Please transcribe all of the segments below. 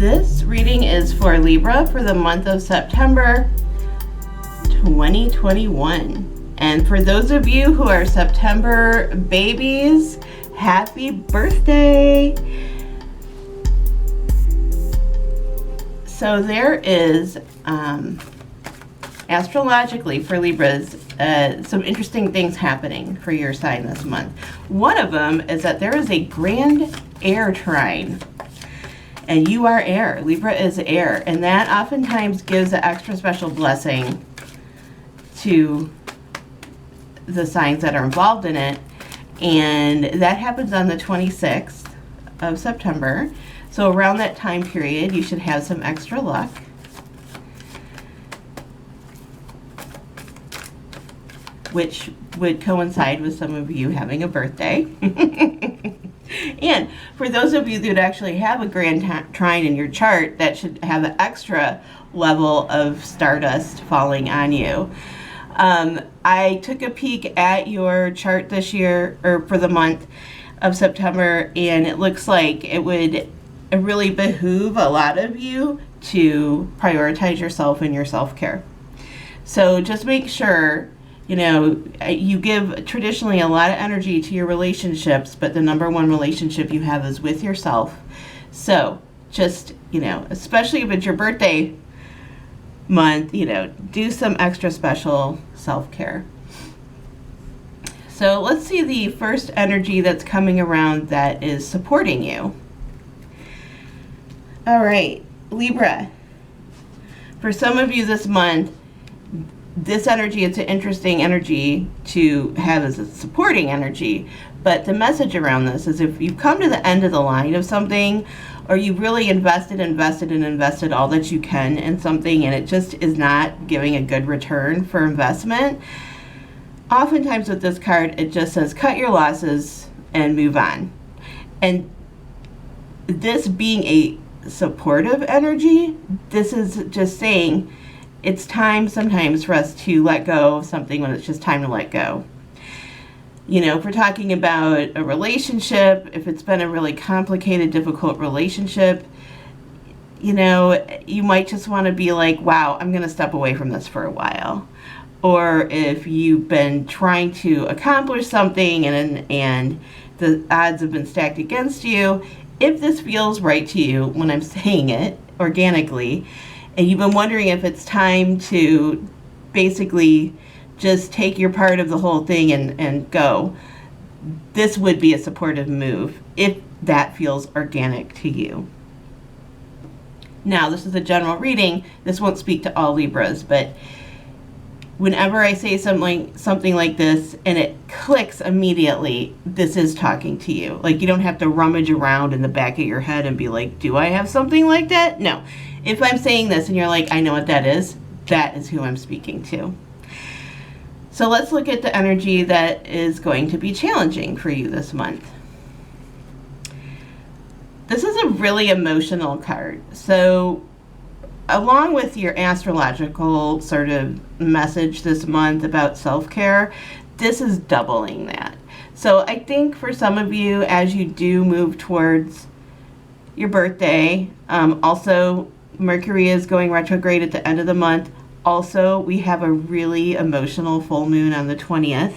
This reading is for Libra for the month of September 2021. And for those of you who are September babies, happy birthday. So there is, astrologically for Libras, some interesting things happening for your sign this month. One of them is that there is a grand air trine. And you are air. Libra is air. And that oftentimes gives an extra special blessing to the signs that are involved in it. And that happens on the 26th of September. So around that time period, you should have some extra luck. Which would coincide with some of you having a birthday. And for those of you that actually have a grand trine in your chart, that should have an extra level of stardust falling on you. I took a peek at your chart this year, or for the month of September, and it looks like it would really behoove a lot of you to prioritize yourself and your self-care. So just make sure, you know, you give traditionally a lot of energy to your relationships, but the number one relationship you have is with yourself. So just, you know, especially if it's your birthday month, you know, do some extra special self-care. So let's see the first energy that's coming around that is supporting you. All right, Libra. For some of you this month, this energy, it's an interesting energy to have as a supporting energy, but the message around this is if you've come to the end of the line of something, or you really invested all that you can in something, and it just is not giving a good return for investment, oftentimes with this card, it just says cut your losses and move on. And this being a supportive energy, this is just saying it's time sometimes for us to let go of something when it's just time to let go. You know, if we're talking about a relationship, if it's been a really complicated, difficult relationship, you know, you might just want to be like, wow, I'm going to step away from this for a while. Or if you've been trying to accomplish something and the odds have been stacked against you, if this feels right to you when I'm saying it organically, and you've been wondering if it's time to basically just take your part of the whole thing and go, this would be a supportive move if that feels organic to you. Now, this is a general reading. This won't speak to all Libras, but whenever I say something like this and it clicks immediately, this is talking to you. Like, you don't have to rummage around in the back of your head and be like, do I have something like that? No. If I'm saying this and you're like, I know what that is who I'm speaking to. So let's look at the energy that is going to be challenging for you this month. This is a really emotional card. So along with your astrological sort of message this month about self-care, this is doubling that. So I think for some of you, as you do move towards your birthday, also Mercury is going retrograde at the end of the month. Also, we have a really emotional full moon on the 20th.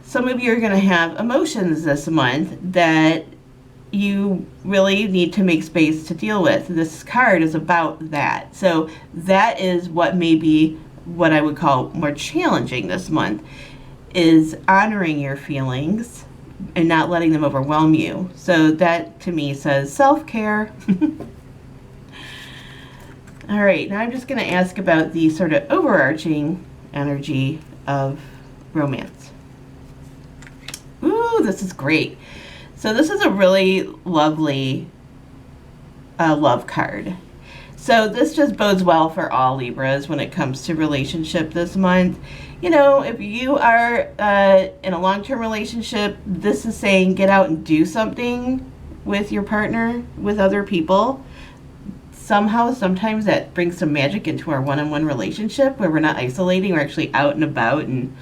Some of you are going to have emotions this month that you really need to make space to deal with. This card is about that. So that is what may be what I would call more challenging this month, is honoring your feelings and not letting them overwhelm you. So that to me says self-care. All right, now I'm just going to ask about the sort of overarching energy of romance. Ooh, this is great. So this is a really lovely love card. So this just bodes well for all Libras when it comes to relationship this month. You know, if you are in a long-term relationship, this is saying get out and do something with your partner, with other people. Somehow, sometimes that brings some magic into our one-on-one relationship where we're not isolating, we're actually out and about and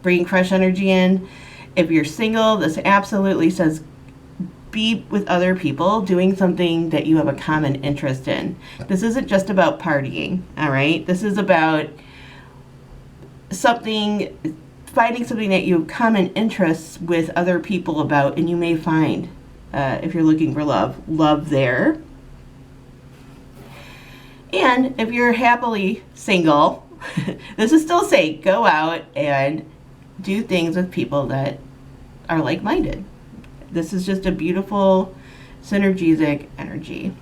bringing fresh energy in. If you're single, this absolutely says be with other people doing something that you have a common interest in. This isn't just about partying, all right? This is about finding something that you have common interests with other people about, and you may find, if you're looking for love there. And if you're happily single, this is still saying go out and do things with people that are like-minded. This is just a beautiful synergistic energy.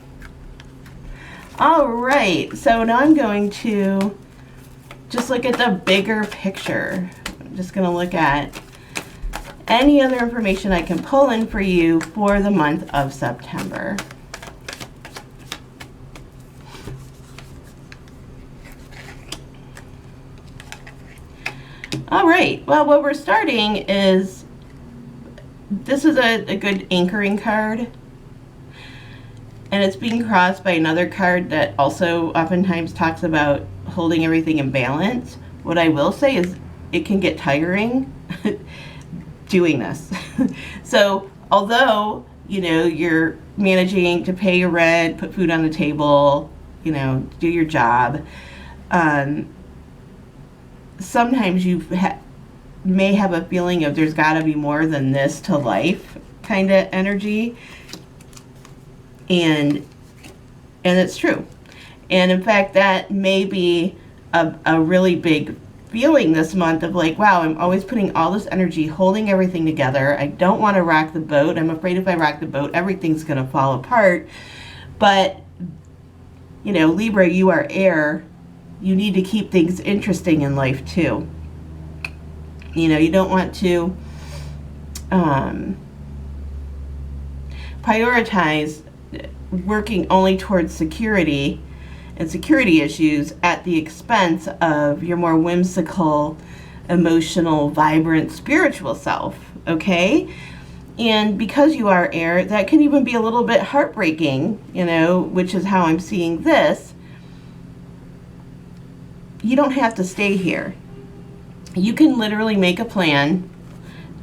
All right, so now I'm going to just look at the bigger picture. I'm just going to look at any other information I can pull in for you for the month of September. All right, well, what we're starting is, this is a good anchoring card, and it's being crossed by another card that also oftentimes talks about holding everything in balance. What I will say is it can get tiring doing this. So although, you know, you're managing to pay your rent, put food on the table, you know, do your job, sometimes you may have a feeling of there's got to be more than this to life kind of energy, and it's true. And in fact, that may be a really big feeling this month of like, wow, I'm always putting all this energy holding everything together. I don't want to rock the boat. I'm afraid if I rock the boat, everything's going to fall apart. But, you know, Libra, you are air. You need to keep things interesting in life too. You know, you don't want to prioritize working only towards security and security issues at the expense of your more whimsical, emotional, vibrant, spiritual self, okay? And because you are air, that can even be a little bit heartbreaking, you know, which is how I'm seeing this. You don't have to stay here. You can literally make a plan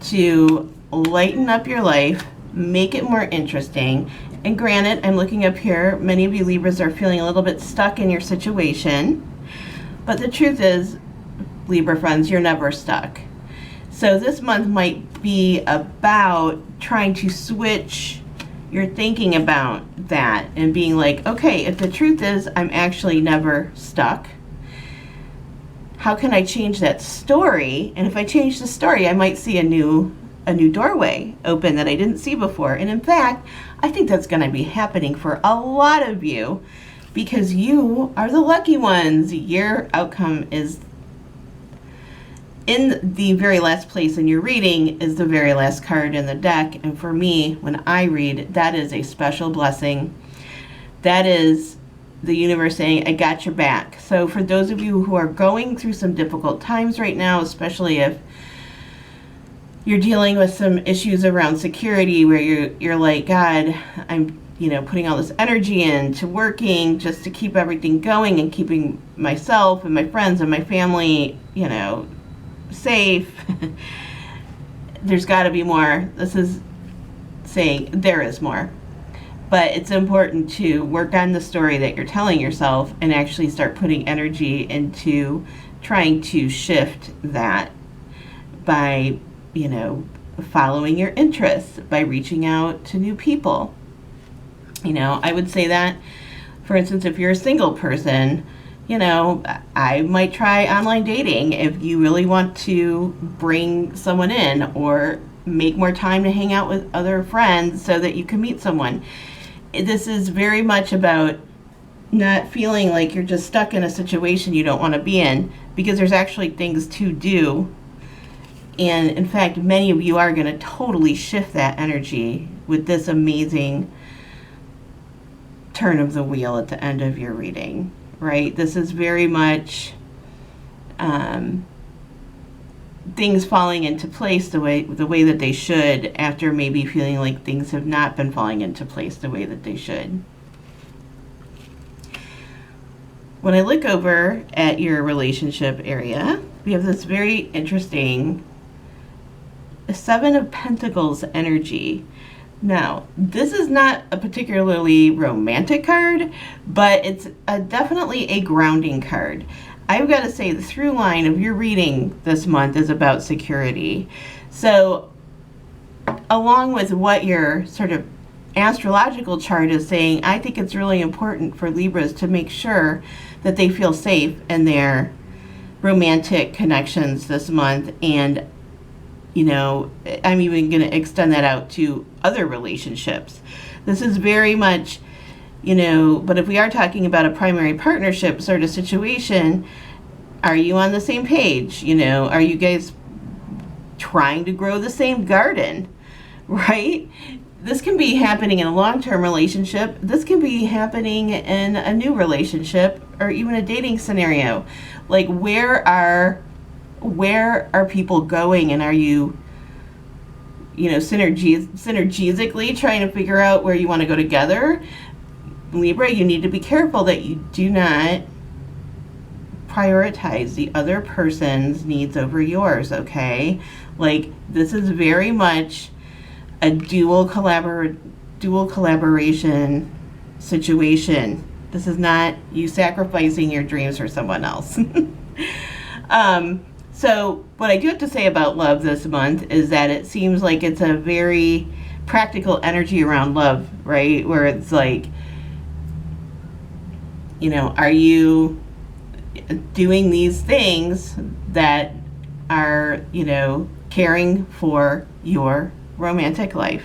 to lighten up your life, make it more interesting. And granted, I'm looking up here, many of you Libras are feeling a little bit stuck in your situation. But the truth is, Libra friends, you're never stuck. So this month might be about trying to switch your thinking about that and being like, okay, if the truth is I'm actually never stuck, how can I change that story? And if I change the story, I might see a new doorway open that I didn't see before. And in fact, I think that's going to be happening for a lot of you because you are the lucky ones. Your outcome is in the very last place in your reading, is the very last card in the deck. And for me, when I read, that is a special blessing. That is the universe saying, I got your back. So for those of you who are going through some difficult times right now, especially if you're dealing with some issues around security where you're like, God, I'm, you know, putting all this energy into working just to keep everything going and keeping myself and my friends and my family, you know, safe. There's got to be more. This is saying there is more. But it's important to work on the story that you're telling yourself and actually start putting energy into trying to shift that by, you know, following your interests, by reaching out to new people. You know, I would say that, for instance, if you're a single person, you know, I might try online dating if you really want to bring someone in, or make more time to hang out with other friends so that you can meet someone. This is very much about not feeling like you're just stuck in a situation you don't want to be in, because there's actually things to do. And in fact, many of you are going to totally shift that energy with this amazing turn of the wheel at the end of your reading, right? This is very much things falling into place the way that they should, after maybe feeling like things have not been falling into place the way that they should. When I look over at your relationship area, we have this very interesting Seven of Pentacles energy. Now, this is not a particularly romantic card, but it's definitely a grounding card. I've got to say the through line of your reading this month is about security. So, along with what your sort of astrological chart is saying, I think it's really important for Libras to make sure that they feel safe in their romantic connections this month. And, you know, I'm even going to extend that out to other relationships. This is very much, you know, but if we are talking about a primary partnership sort of situation, are you on the same page? You know, are you guys trying to grow the same garden, right? This can be happening in a long-term relationship. This can be happening in a new relationship or even a dating scenario. Like, where are people going, and are you, you know, synergistically trying to figure out where you want to go together? Libra, you need to be careful that you do not prioritize the other person's needs over yours, okay? Like, this is very much a dual collaboration situation. This is not you sacrificing your dreams for someone else. So what I do have to say about love this month is that it seems like it's a very practical energy around love, right? Where it's like, you know, are you doing these things that are, you know, caring for your romantic life?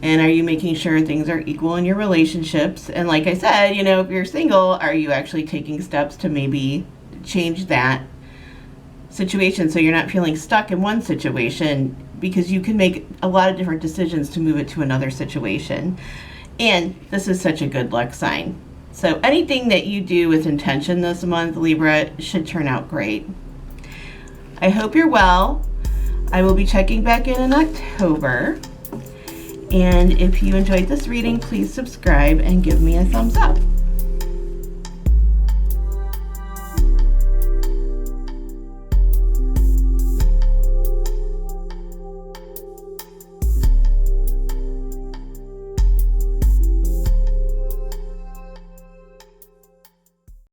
And are you making sure things are equal in your relationships? And like I said, you know, if you're single, are you actually taking steps to maybe change that situation so you're not feeling stuck in one situation, because you can make a lot of different decisions to move it to another situation. And this is such a good luck sign. So anything that you do with intention this month, Libra, should turn out great. I hope you're well. I will be checking back in October. And if you enjoyed this reading, please subscribe and give me a thumbs up.